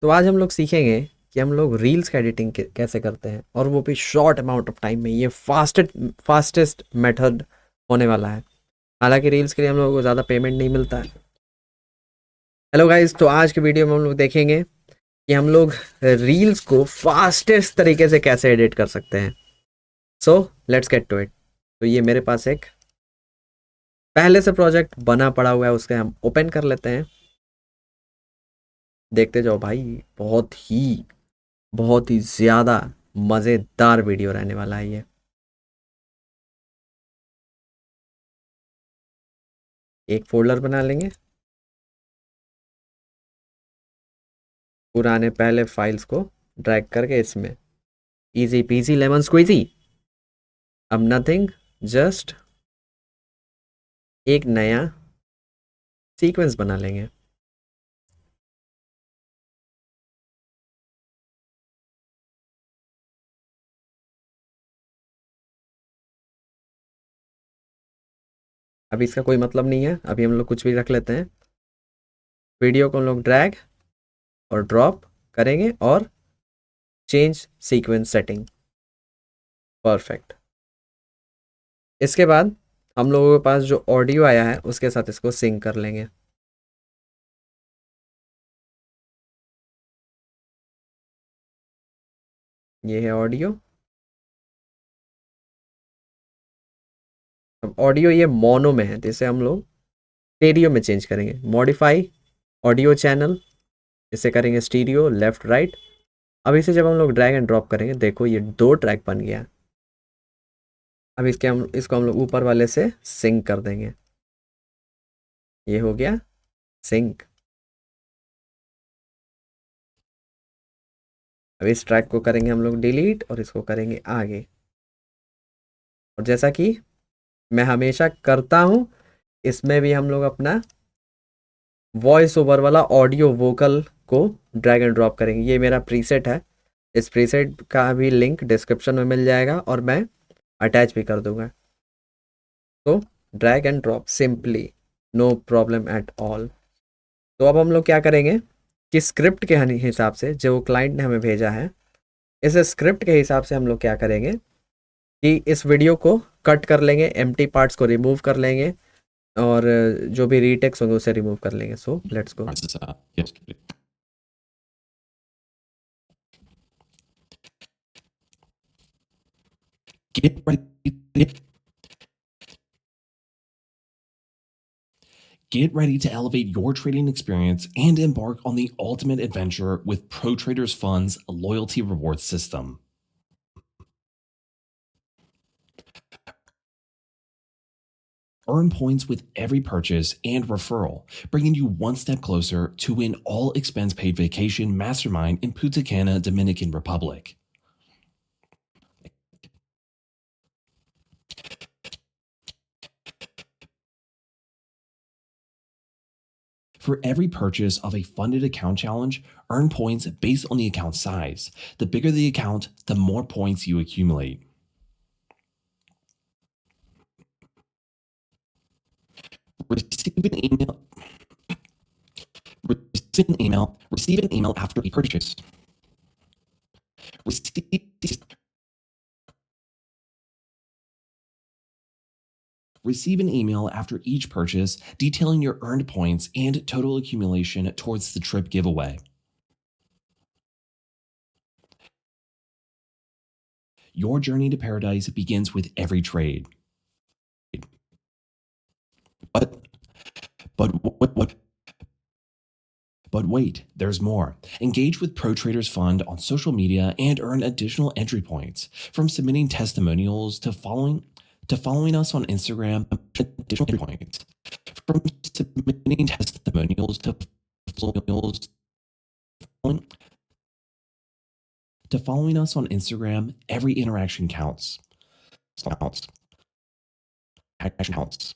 तो आज हम लोग सीखेंगे कि हम लोग रील्स का एडिटिंग कैसे करते हैं, और वो भी शॉर्ट अमाउंट ऑफ टाइम में। ये फास्टेस्ट मेथड होने वाला है। हालांकि रील्स के लिए हम लोगों को ज़्यादा पेमेंट नहीं मिलता है। हेलो गाइस, तो आज के वीडियो में हम लोग देखेंगे कि हम लोग रील्स को फास्टेस्ट तरीके से कैसे एडिट कर सकते हैं। So let's get to it. तो ये मेरे पास एक पहले से प्रोजेक्ट बना पड़ा हुआ है, उसके हम ओपन कर लेते हैं। देखते जाओ भाई, बहुत ही ज़्यादा मज़ेदार वीडियो रहने वाला है ये। एक फोल्डर बना लेंगे, पुराने पहले फाइल्स को ड्रैग करके इसमें, इजी पीजी लेमन स्क्वीजी। अब नथिंग, जस्ट एक नया सीक्वेंस बना लेंगे। अभी इसका कोई मतलब नहीं है, अभी हम लोग कुछ भी रख लेते हैं। वीडियो को हम लोग ड्रैग और ड्रॉप करेंगे और चेंज सीक्वेंस सेटिंग। परफेक्ट। इसके बाद हम लोगों के पास जो ऑडियो आया है उसके साथ इसको सिंक कर लेंगे। ये है ऑडियो। अब ऑडियो ये मोनो में है, तो इसे हम लोग स्टेरियो में चेंज करेंगे। मॉडिफाई ऑडियो चैनल, इसे करेंगे स्टीरियो लेफ्ट राइट। अब इसे जब हम लोग ड्रैग एंड ड्रॉप करेंगे, देखो ये दो ट्रैक बन गया। अब इसको हम लोग ऊपर वाले से सिंक कर देंगे। ये हो गया सिंक। अब इस ट्रैक को करेंगे हम लोग डिलीट और इसको करेंगे आगे। और जैसा कि मैं हमेशा करता हूँ, इसमें भी हम लोग अपना वॉइस ओवर वाला ऑडियो वोकल को ड्रैग एंड ड्रॉप करेंगे। ये मेरा प्रीसेट है, इस प्रीसेट का भी लिंक डिस्क्रिप्शन में मिल जाएगा और मैं अटैच भी कर दूंगा। तो drag and drop simply, no problem at all. तो अब हम लोग क्या करेंगे कि स्क्रिप्ट के हिसाब से, जो क्लाइंट ने हमें भेजा है, इस स्क्रिप्ट के हिसाब से हम लोग क्या करेंगे कि इस वीडियो को कट कर लेंगे, एम्प्टी पार्ट्स को रिमूव कर लेंगे और जो भी रीटेक्स होंगे उसे रिमूव कर लेंगे। So let's go. Get ready. Get ready to elevate your trading experience and embark on the ultimate adventure with ProTraders Fund's loyalty reward system. Earn points with every purchase and referral, bringing you one step closer to an all expense paid vacation mastermind in Punta Cana, Dominican Republic. For every purchase of a funded account challenge, earn points based on the account size. The bigger the account, the more points you accumulate. Receive an email after a purchase. Receive an email after each purchase detailing your earned points and total accumulation towards the trip giveaway. Your journey to paradise begins with every trade. But wait, there's more. Engage with ProTraders Fund on social media and earn additional entry points. From submitting testimonials to following us on Instagram, additional entry points. From submitting testimonials to following us on Instagram, every interaction counts. Action counts.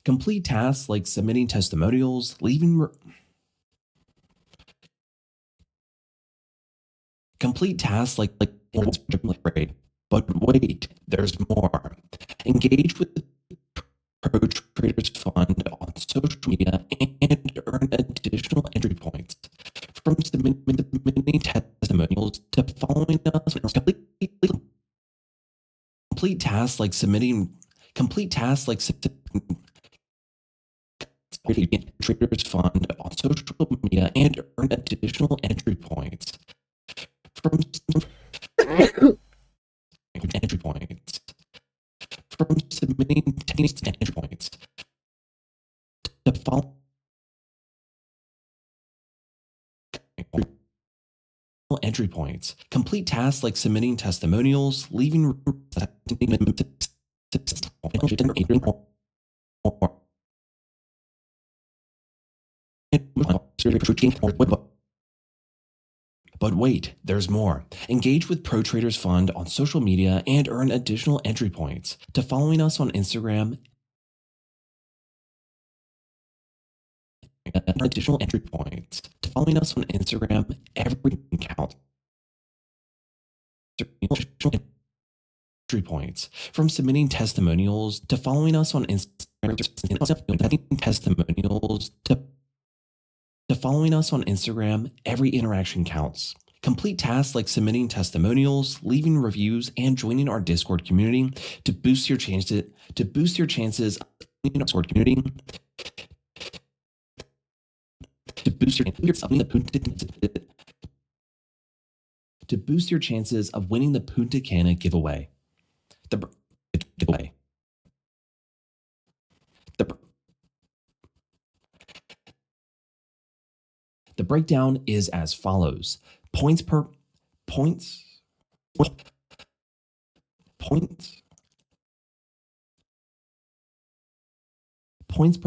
Complete tasks like submitting testimonials, Complete tasks like great. But wait, there's more. Engage with the Pro Traders Fund on social media and earn additional entry points from submitting testimonials to following us. Complete tasks like submitting Traders Fund on social media and earn additional entry points from entry points from submitting entry points to follow entry points. Complete tasks like submitting testimonials, leaving But wait, there's more. Engage with Pro Traders Fund on social media and earn additional entry points to following us on Instagram. Additional entry points to following us on Instagram. Every count. Entry points from submitting testimonials to following us on Instagram. Testimonials to following us on Instagram. Every interaction counts. Complete tasks like submitting testimonials, leaving reviews, and joining our Discord community to boost your chances. In our Discord community. To boost your chances of winning the Punta Cana giveaway. The breakdown is as follows. Points per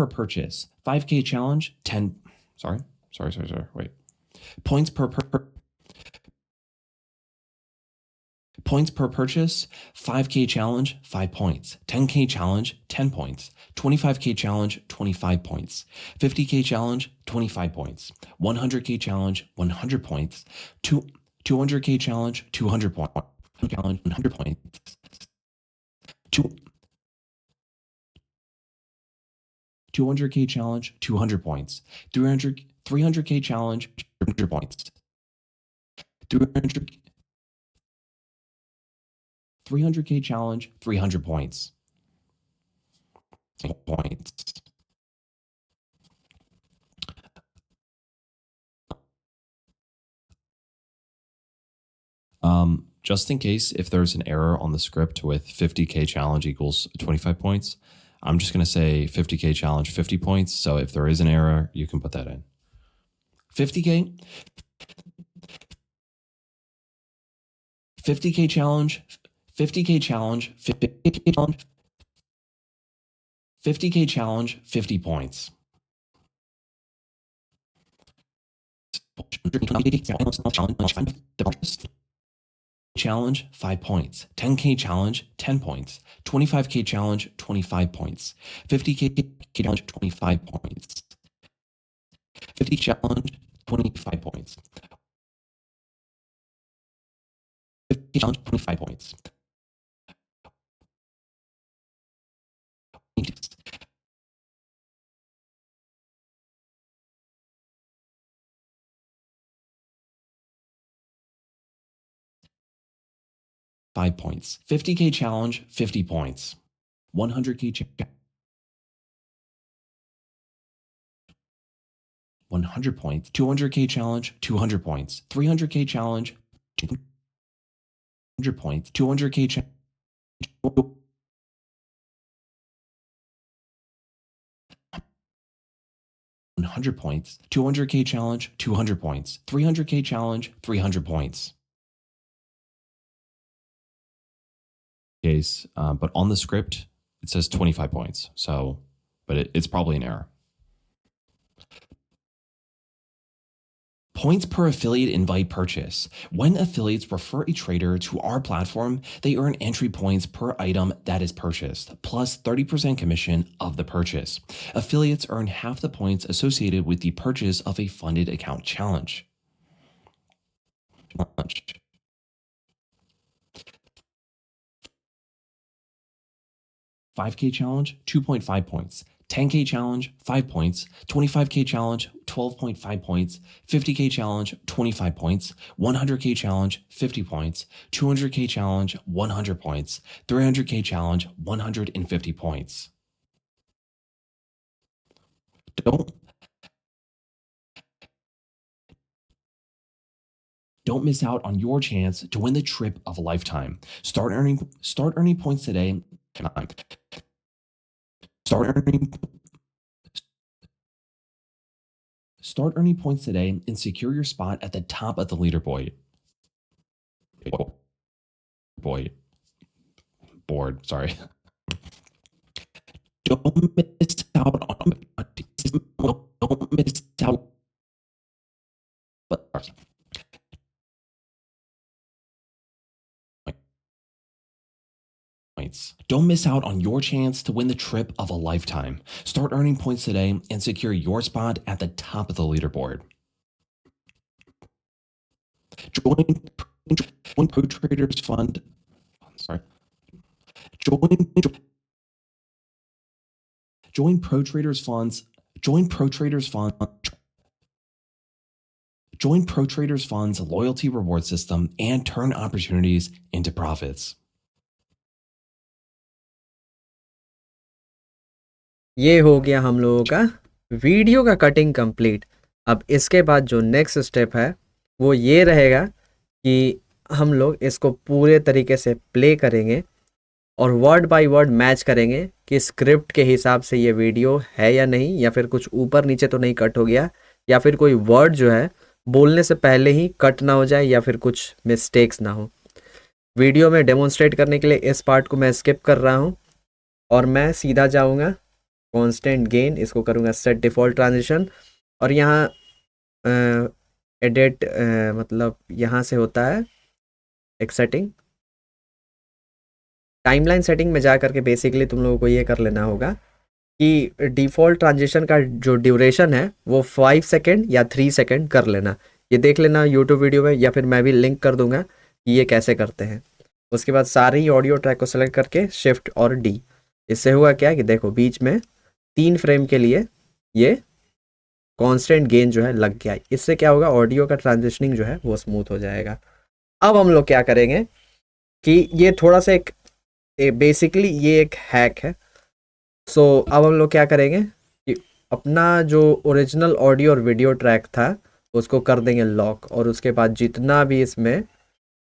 purchase. 5K challenge, 10. Sorry. Wait. Points per purchase, 5K challenge, 5 points. 10K challenge, 10 points. 25K challenge, 25 points. 50K challenge, 25 points. 100K challenge, 100 points. 200K challenge, 200 points. Challenge, 100 points. 200K challenge, 200 points. 300K challenge, 300 points. 300K challenge, 300 points. Just in case if there's an error on the script with 50K challenge equals 25 points, I'm just going to say 50K challenge 50 points. So if there is an error, you can put that in. 50K challenge, 50K challenge, 50K challenge, 50K challenge, 50 points. Challenge, 5 points. 10K challenge, 10 points. 25K challenge, 25 points. 50K challenge, 25 points. 50 challenge, 25 points. 50 challenge, 25 points. 5 points. 50K challenge, 50 points. 100K challenge, 100 points. 200K challenge, 200 points. 300K challenge, 200 points. 200K challenge, 100 points. 200K challenge, 200 points. 300K challenge, 300 points. Case, but on the script, it says 25 points. So, but it's probably an error. Points per affiliate invite purchase. When affiliates refer a trader to our platform, they earn entry points per item that is purchased, plus 30% commission of the purchase. Affiliates earn half the points associated with the purchase of a funded account challenge. 5K challenge, 2.5 points. 10K challenge, 5 points. 25K challenge, 12.5 points. 50K challenge, 25 points. 100K challenge, 50 points. 200K challenge, 100 points. 300K challenge, 150 points. Don't miss out on your chance to win the trip of a lifetime. Start earning points today. Start earning Start earning points today and secure your spot at the top of the leaderboard. Board, sorry. Don't miss out on don't miss out. Points. Don't miss out on your chance to win the trip of a lifetime. Start earning points today and secure your spot at the top of the leaderboard. Join Pro Traders Fund. Sorry. Join Pro Traders Funds. Join Pro Traders Fund. Join Pro Traders Fund's loyalty reward system and turn opportunities into profits. ये हो गया हम लोगों का video का cutting complete. अब इसके बाद जो नेक्स्ट स्टेप है वो ये रहेगा कि हम लोग इसको पूरे तरीके से प्ले करेंगे और वर्ड बाय वर्ड मैच करेंगे कि स्क्रिप्ट के हिसाब से ये वीडियो है या नहीं, या फिर कुछ ऊपर नीचे तो नहीं कट हो गया, या फिर कोई वर्ड जो है बोलने से पहले ही कट ना हो जाए, या फिर कुछ मिस्टेक्स ना हो। वीडियो में डेमोन्स्ट्रेट करने के लिए इस पार्ट को मैं स्किप कर रहा हूँ और मैं सीधा जाऊँगा कांस्टेंट गेन, इसको करूँगा सेट डिफ़ॉल्ट ट्रांजिशन, और यहाँ एडिट मतलब यहाँ से होता है एक सेटिंग, टाइमलाइन सेटिंग में जा करके बेसिकली तुम लोगों को ये कर लेना होगा कि डिफ़ॉल्ट ट्रांजिशन का जो ड्यूरेशन है वो 5 सेकेंड या 3 सेकेंड कर लेना। ये देख लेना यूट्यूब वीडियो में, या फिर मैं भी लिंक कर दूंगा कि ये कैसे करते हैं। उसके बाद सारे ही ऑडियो ट्रैक को सेलेक्ट करके शिफ्ट और डी, इससे हुआ क्या कि देखो बीच में 3 फ्रेम के लिए ये कांस्टेंट गेन जो है लग गया। इससे क्या होगा, ऑडियो का ट्रांजिशनिंग जो है वो स्मूथ हो जाएगा। अब हम लोग क्या करेंगे कि ये थोड़ा सा एक बेसिकली ये एक हैक है। सो अब हम लोग क्या करेंगे कि अपना जो ओरिजिनल ऑडियो और वीडियो ट्रैक था उसको कर देंगे लॉक, और उसके बाद जितना भी इसमें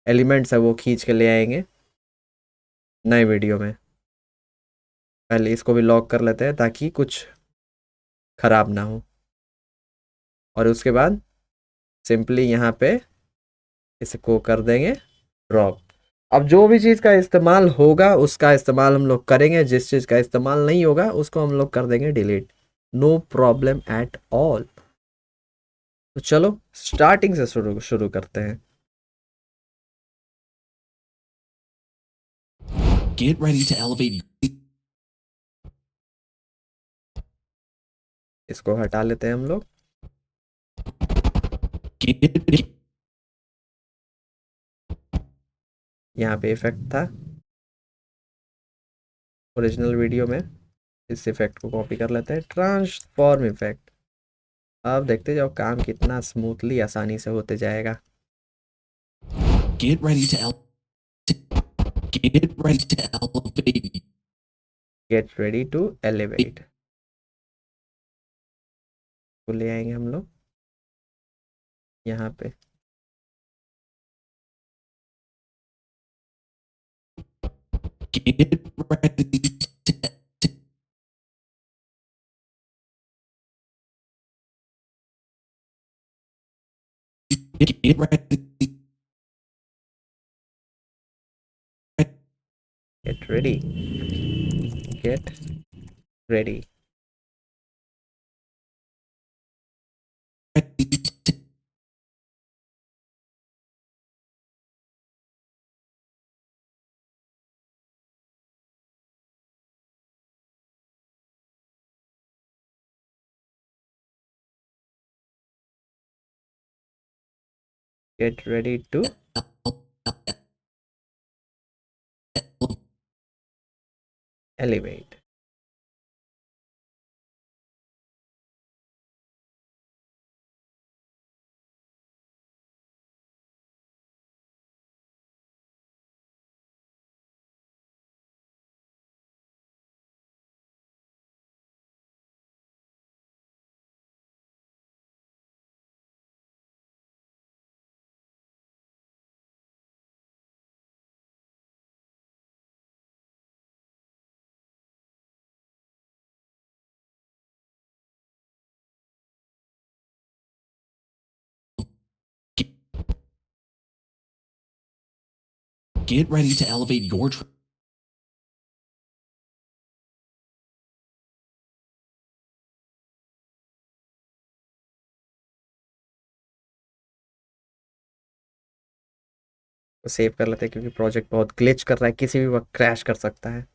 एलिमेंट्स है वो खींच के ले आएंगे नए वीडियो में। पहले इसको भी लॉक कर लेते हैं ताकि कुछ ख़राब ना हो, और उसके बाद सिंपली यहाँ पे इसको कर देंगे ड्रॉप। अब जो भी चीज़ का इस्तेमाल होगा उसका इस्तेमाल हम लोग करेंगे, जिस चीज़ का इस्तेमाल नहीं होगा उसको हम लोग कर देंगे delete. No problem at all. तो चलो स्टार्टिंग से शुरू शुरू करते हैं। Get ready to elevate. इसको हटा लेते हैं हम लोग। Get, यहाँ पे इफेक्ट था ओरिजिनल वीडियो में, इस इफेक्ट को कॉपी कर लेते हैं, ट्रांसफॉर्म इफेक्ट। अब देखते जाओ काम कितना स्मूथली आसानी से होते जाएगा। get ready to get ready to elevate. Get ready to elevate को ले आएंगे हम लोग यहाँ पे। Get ready get ready. Get ready, get ready, get ready to elevate. Get ready to elevate your तो सेव कर लेते हैं क्योंकि प्रोजेक्ट बहुत ग्लिच कर रहा है, किसी भी वक्त क्रैश कर सकता है।